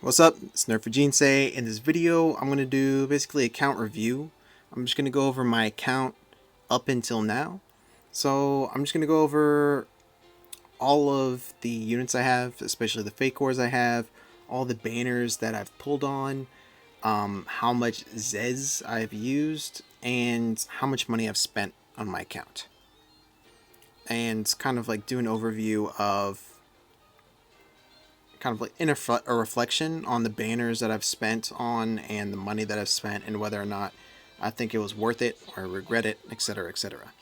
What's up? It's Nerf4Jinsei. In this video, I'm going to do basically account review. I'm just going to go over my account up until now. So I'm just going to go over all of the units I have, especially the fake cores I have, all the banners that I've pulled on, how much Zez I've used, and how much money I've spent on my account. And kind of like do an overview of kind of like a reflection on the banners that I've spent on and the money that I've spent and whether or not I think it was worth it or I regret it, etc., etc.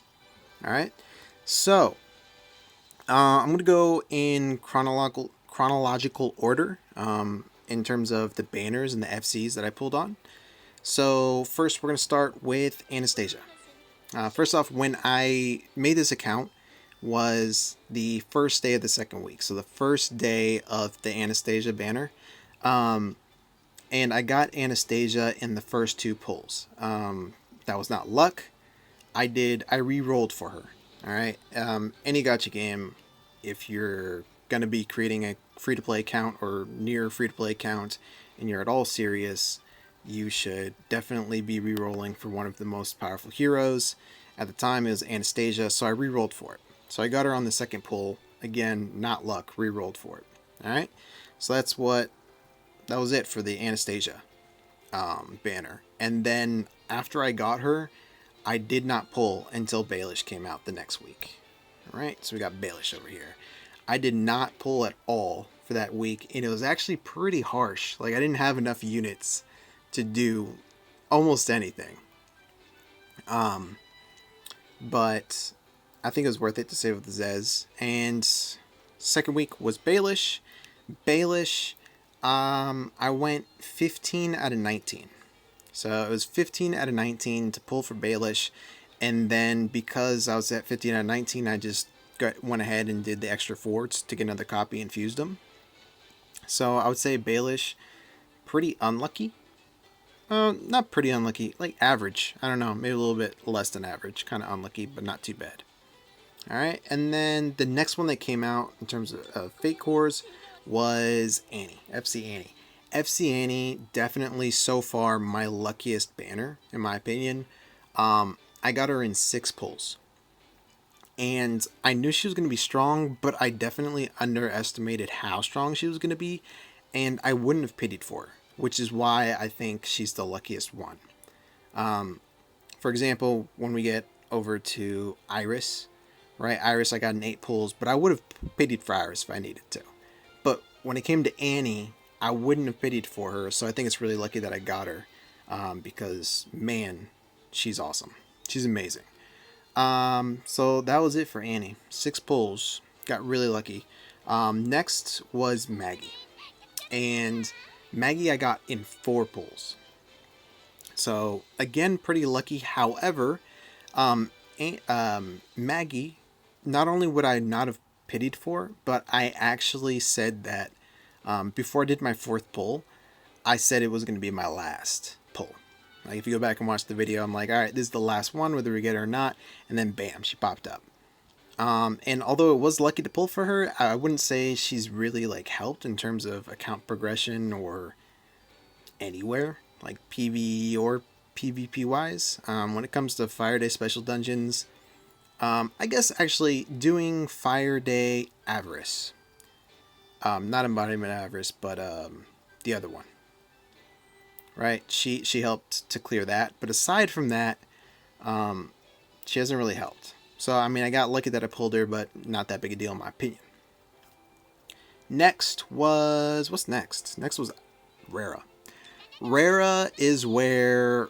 All right, so I'm gonna go in chronological order in terms of the banners and the FCs that I pulled on. So first, we're gonna start with Anastasia. First off, when I made this account, was the first day of the second week. So the first day of the Anastasia banner. Um, and I got Anastasia in the first two pulls. That was not luck. I re-rolled for her. All right. Any gacha game, if you're going to be creating a free-to-play account or near free-to-play account and you're at all serious, you should definitely be re-rolling for one of the most powerful heroes. At the time, it was Anastasia, so I re-rolled for it. So I got her on the second pull. Again, not luck, re-rolled for it. Alright? So that was it for the Anastasia banner. And then after I got her, I did not pull until Baelish came out the next week. Alright? So we got Baelish over here. I did not pull at all for that week, and it was actually pretty harsh. Like, I didn't have enough units to do almost anything. But I think it was worth it to save with the Zez. And second week was Baelish. Baelish, I went 15 out of 19. So it was 15 out of 19 to pull for Baelish. And then because I was at 15 out of 19, I just went ahead and did the extra forts to get another copy and fused them. So I would say Baelish, pretty unlucky. Not pretty unlucky, like average. I don't know, maybe a little bit less than average. Kind of unlucky, but not too bad. Alright, and then the next one that came out in terms of fake cores was Annie, FC Annie. FC Annie, definitely so far my luckiest banner, in my opinion. I got her in 6 pulls. And I knew she was going to be strong, but I definitely underestimated how strong she was going to be, and I wouldn't have pitied for her, which is why I think she's the luckiest one. For example, when we get over to Iris, right? Iris, I got in 8 pulls, but I would have pitied for Iris if I needed to. But when it came to Annie, I wouldn't have pitied for her, so I think it's really lucky that I got her, because, man, she's awesome. She's amazing. So that was it for Annie. 6 pulls. Got really lucky. Next was Maggie. And Maggie I got in 4 pulls. So, again, pretty lucky. However, Maggie, not only would I not have pitied for, but I actually said that before I did my 4th pull, I said it was going to be my last pull. Like, if you go back and watch the video, I'm like, all right, this is the last one, whether we get it or not. And then, bam, she popped up. And although it was lucky to pull for her, I wouldn't say she's really, like, helped in terms of account progression or anywhere, like PvE or PvP wise. When it comes to Fire Day special dungeons, I guess actually doing Fire Day Avarice. Not Embodiment Avarice, but the other one. Right? She helped to clear that, but aside from that, she hasn't really helped. So I mean, I got lucky that I pulled her, but not that big a deal in my opinion. Next was what's next? Next was Rara. Rara is where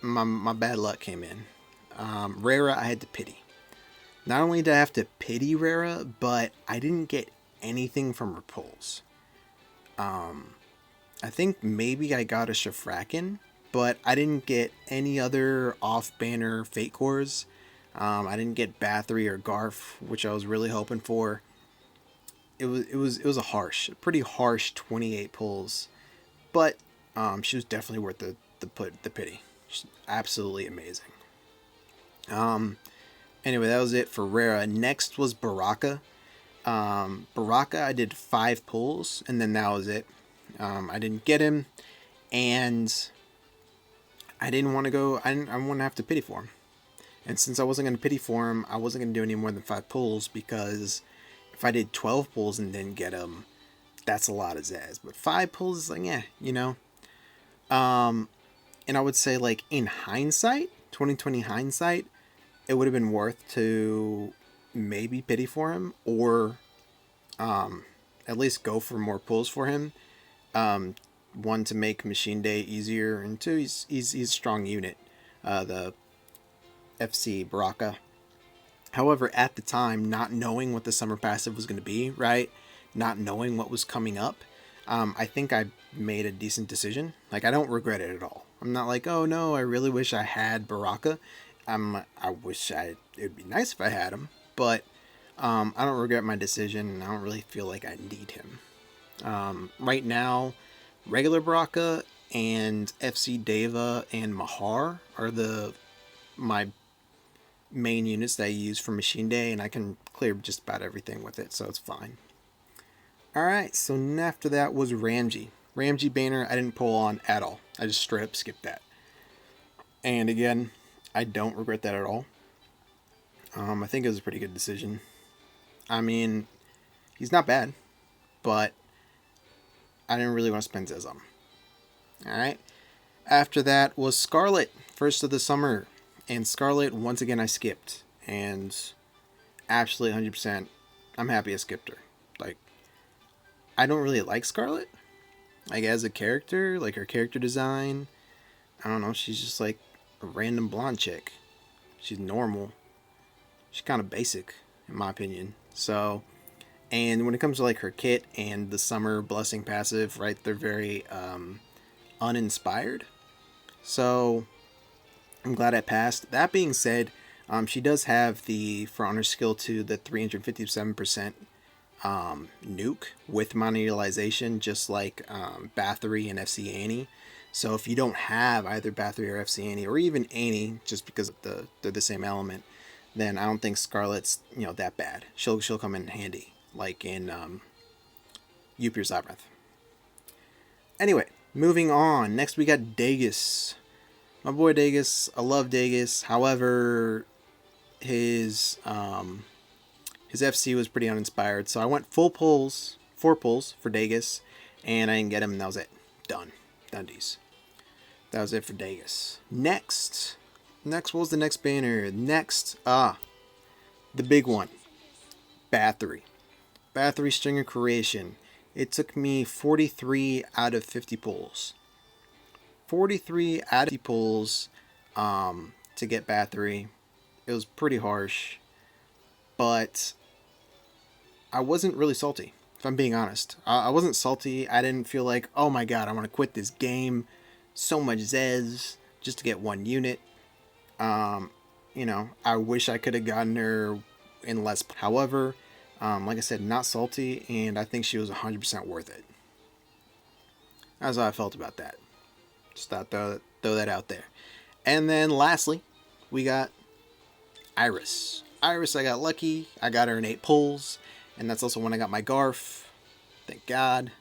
my bad luck came in. Rara, I had to pity. Not only did I have to pity Rara, but I didn't get anything from her pulls. I think maybe I got a Shafrakin, but I didn't get any other off-banner fake cores. I didn't get Bathory or Garf, which I was really hoping for. It was a pretty harsh 28 pulls, but she was definitely worth the pity. She's absolutely amazing. Anyway, that was it for Rara. Next was Baraka. Baraka, I did 5 pulls, and then that was it. I didn't get him, and I didn't want to go. I didn't want to have to pity for him. And since I wasn't going to pity for him, I wasn't going to do any more than 5 pulls, because if I did 12 pulls and didn't get him, that's a lot of Zaz. But 5 pulls is like, yeah, you know. And I would say, like, in hindsight, 2020 hindsight, it would have been worth to maybe pity for him, or at least go for more pulls for him. One, to make Machine Day easier, and two, he's a strong unit. The FC Baraka. However, at the time, not knowing what the summer passive was going to be, right? Not knowing what was coming up, I think I made a decent decision. Like, I don't regret it at all. I'm not like, oh no, I really wish I had Baraka. I wish it'd be nice if I had him, but I don't regret my decision, and I don't really feel like I need him. Right now, regular Baraka and FC Deva and Mahar are my main units that I use for Machine Day, and I can clear just about everything with it, so it's fine. Alright, so after that was Ramji. Ramji Banner I didn't pull on at all. I just straight up skipped that. And again, I don't regret that at all. I think it was a pretty good decision. I mean, he's not bad, but I didn't really want to spend Zez on him. Alright. After that was Scarlet, first of the summer. And Scarlet, once again, I skipped. And absolutely 100%, I'm happy I skipped her. Like, I don't really like Scarlet. Like, as a character, like her character design, I don't know, she's just like a random blonde chick. She's normal. She's kind of basic, in my opinion. So, and when it comes to like her kit and the summer blessing passive, right, they're very uninspired. So, I'm glad I passed. That being said, she does have for honor skill 2, the 357% nuke with mana utilization, just like Bathory and FC Annie. So if you don't have either Bathory or FC Annie, or even Annie, just because they're the same element, then I don't think Scarlet's that bad. She'll come in handy, like in Yupir's Labyrinth. Anyway, moving on. Next we got Dagus. My boy Dagus. I love Dagus. However, his FC was pretty uninspired, so I went 4 pulls for Dagus, and I didn't get him, and that was it. Done. Dundies. That was it for Dagus. Next, what was the next banner? Next, the big one. Bathory. Bathory Stringer Creation. It took me 43 out of 50 pulls. 43 out of 50 pulls to get Bathory. It was pretty harsh, but I wasn't really salty, if I'm being honest. I wasn't salty. I didn't feel like, oh my god, I want to quit this game. So much Zez just to get one unit. I wish I could have gotten her in less. However, like I said, not salty, and I think she was 100% worth it. That's how I felt about that. Just thought throw that out there. And then lastly, we got Iris. Iris, I got lucky. I got her in 8 pulls, and that's also when I got my Garf. Thank God.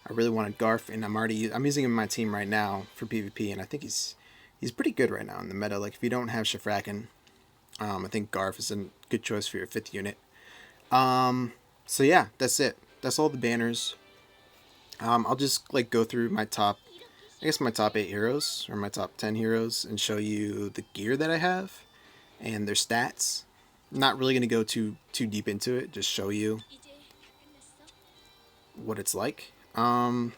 I really wanted Garf, and I'm using him in my team right now for PvP, and I think he's pretty good right now in the meta. Like, if you don't have Shafraken, I think Garf is a good choice for your 5th unit. So yeah, that's it. That's all the banners. I'll just like go through my top 8 heroes, or my top 10 heroes, and show you the gear that I have and their stats. Not really going to go too deep into it, just show you what it's like. And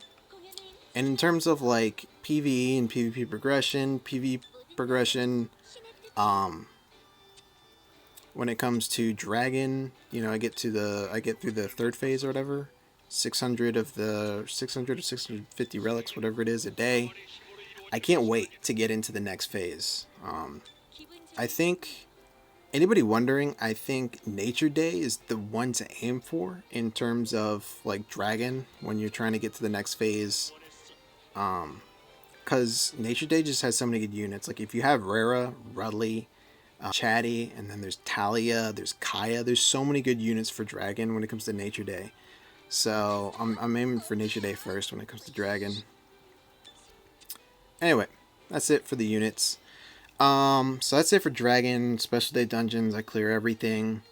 in terms of like PvE and PvP progression, when it comes to Dragon, I get through the 3rd phase or whatever, 600 or 650 relics, whatever it is, a day. I can't wait to get into the next phase. I think, anybody wondering, I think Nature Day is the one to aim for in terms of like Dragon when you're trying to get to the next phase. Because Nature Day just has so many good units. Like if you have Rara, Rudley, Chatty, and then there's Talia, there's Kaya. There's so many good units for Dragon when it comes to Nature Day. So I'm aiming for Nature Day first when it comes to Dragon. Anyway, that's it for the units. So that's it for Dragon. Special Day Dungeons, I clear everything.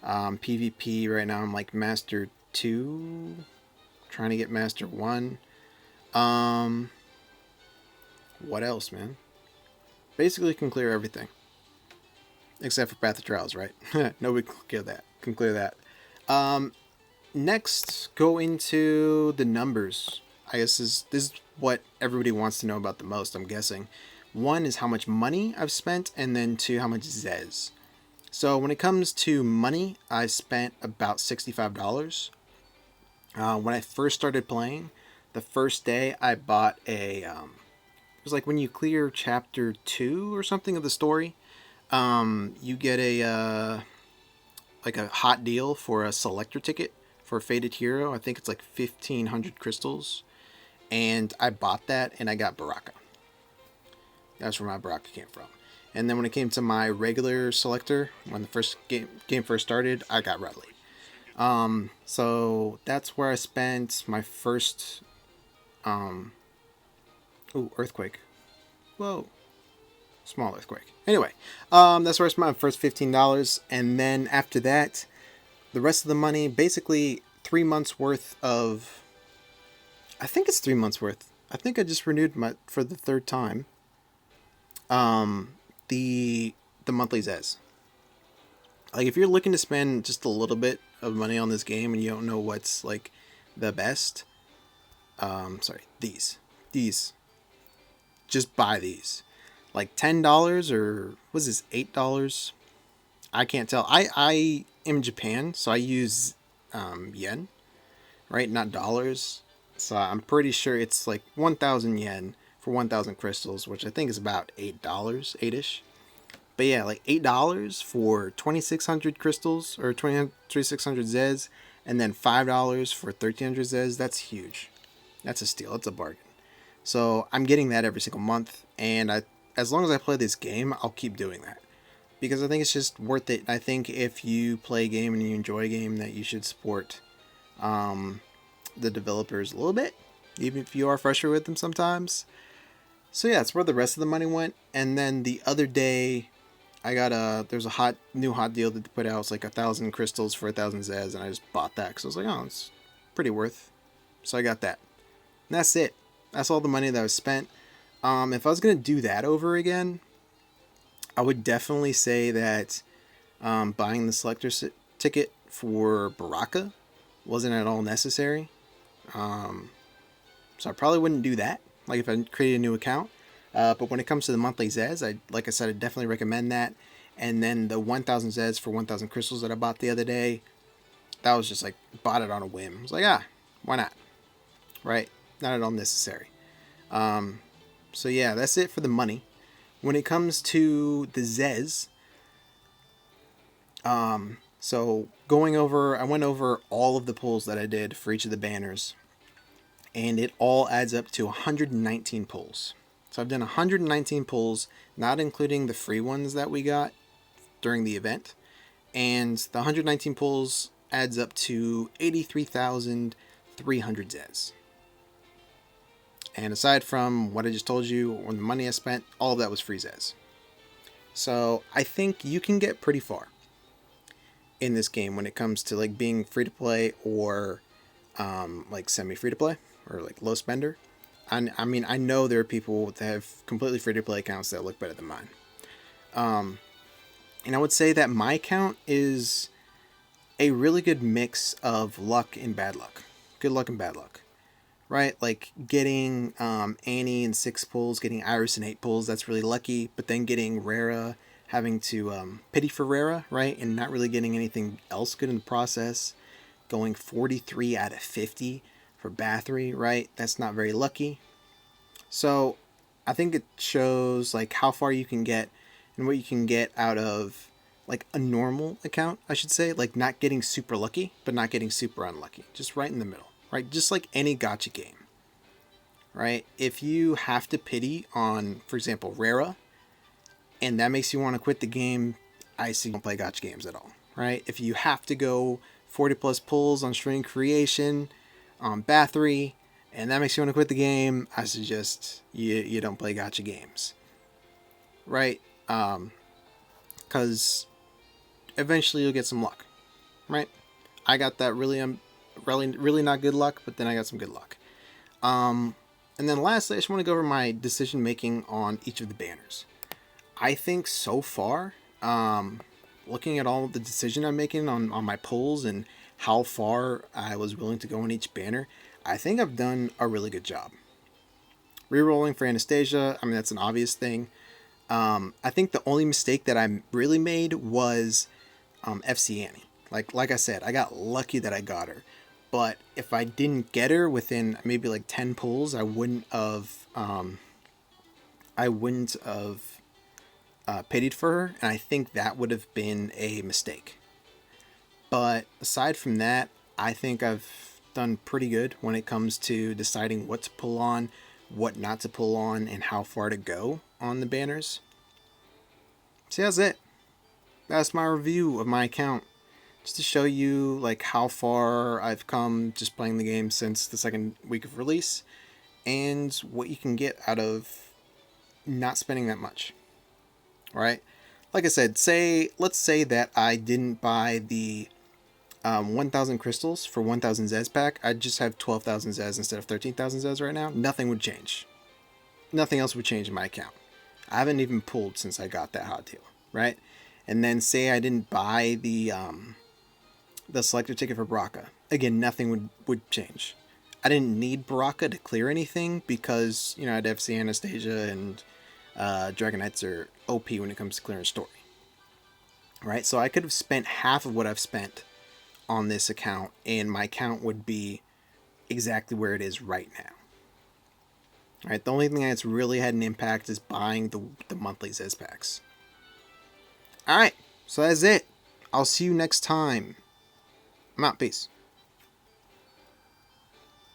PvP right now I'm like Master 2. Trying to get Master 1. What else, man? Basically can clear everything. Except for Path of Trials, right? Nobody can clear that. Can clear that. Next, go into the numbers. I guess this is what everybody wants to know about the most, I'm guessing. One is how much money I've spent, and then two, how much Zez. So when it comes to money, I spent about $65. When I first started playing, the first day I bought it was like when you clear chapter 2 or something of the story, you get like a hot deal for a selector ticket for a Fated Hero. I think it's like 1,500 crystals. And I bought that and I got Baraka. That's where my Baraka came from. And then when it came to my regular selector, when the first game first started, I got Rutley. So that's where I spent my first earthquake. Whoa. Small earthquake. Anyway, that's where I spent my first $15, and then after that, the rest of the money, basically 3 months worth of. I think it's 3 months worth. I think I just renewed for the third time. The monthly Zez. Like if you're looking to spend just a little bit of money on this game and you don't know what's like the best, these, just buy these. Like $10 or was this $8? I can't tell. I am in Japan, so I use yen, right? Not dollars. So I'm pretty sure it's like 1,000 yen for 1,000 crystals, which I think is about $8, 8ish. But yeah, like $8 for 2,600 crystals or 2,600 Zez, and then $5 for 1,300 Zez. That's huge. That's a steal. That's a bargain. So I'm getting that every single month, and as long as I play this game, I'll keep doing that. Because I think it's just worth it. I think if you play a game and you enjoy a game, that you should support the developers a little bit, even if you are frustrated with them sometimes. So yeah, that's where the rest of the money went. And then the other day, I got there's a new hot deal that they put out. It's like 1,000 crystals for 1,000 Zez, and I just bought that because I was like, oh, it's pretty worth. So I got that. And that's it. That's all the money that was spent. If I was gonna do that over again, I would definitely say that buying the selector ticket for Baraka wasn't at all necessary. So I probably wouldn't do that. Like if I created a new account. But when it comes to the monthly Zez, like I said, I definitely recommend that. And then the 1,000 Zez for 1,000 crystals that I bought the other day, that was just like, bought it on a whim. I was like, why not? Right? Not at all necessary. So yeah, that's it for the money. When it comes to the Zez, so I went over all of the pulls that I did for each of the banners, and it all adds up to 119 pulls. So I've done 119 pulls, not including the free ones that we got during the event. And the 119 pulls adds up to 83,300 Zez. And aside from what I just told you, or the money I spent, all of that was free Zez. So I think you can get pretty far in this game when it comes to like being free to play or like semi free to play or like low spender. I mean, I know there are people that have completely free to play accounts that look better than mine. And I would say that my account is a really good mix of luck and bad luck. Good luck and bad luck. Right? Like getting Annie in 6 pulls, getting Iris in 8 pulls, that's really lucky. But then getting Rara, having to pity for Rara, right? And not really getting anything else good in the process. Going 43 out of 50 for Bathory, right? That's not very lucky. So I think it shows like how far you can get and what you can get out of like a normal account, I should say. Like not getting super lucky, but not getting super unlucky. Just right in the middle. Right, just like any gacha game, right? If you have to pity on, for example, Rara, and that makes you want to quit the game, I see you don't play gacha games at all, right? If you have to go 40 plus pulls on string creation, on Bathory, and that makes you want to quit the game, I suggest you don't play gacha games. Right? Because eventually you'll get some luck. Right? I got that really not good luck, but then I got some good luck. And then lastly, I just want to go over my decision making on each of the banners. I think so far, looking at all of the decision I'm making on my pulls and how far I was willing to go on each banner, I think I've done a really good job. Rerolling for Anastasia, I mean, that's an obvious thing. I think the only mistake that I really made was FC Annie. Like I said, I got lucky that I got her. But if I didn't get her within maybe like 10 pulls, I wouldn't have pitied for her, and I think that would have been a mistake. But aside from that, I think I've done pretty good when it comes to deciding what to pull on, what not to pull on, and how far to go on the banners. So that's it. That's my review of my account. Just to show you like how far I've come just playing the game since the second week of release, and what you can get out of not spending that much. Right? Like I said, let's say that I didn't buy the 1,000 crystals for 1,000 Zez pack. I'd just have 12,000 Zez instead of 13,000 Zez right now. Nothing would change. Nothing else would change in my account. I haven't even pulled since I got that hot deal, right? And then say I didn't buy the selector ticket for Baraka. Again, nothing would change. I didn't need Baraka to clear anything because, you know, I'd FC Anastasia and Dragon Knights are OP when it comes to clearing story. Right? So I could have spent half of what I've spent on this account, and my account would be exactly where it is right now. Right? The only thing that's really had an impact is buying the monthly Zez packs. Alright, so that's it. I'll see you next time. I'm out. Peace.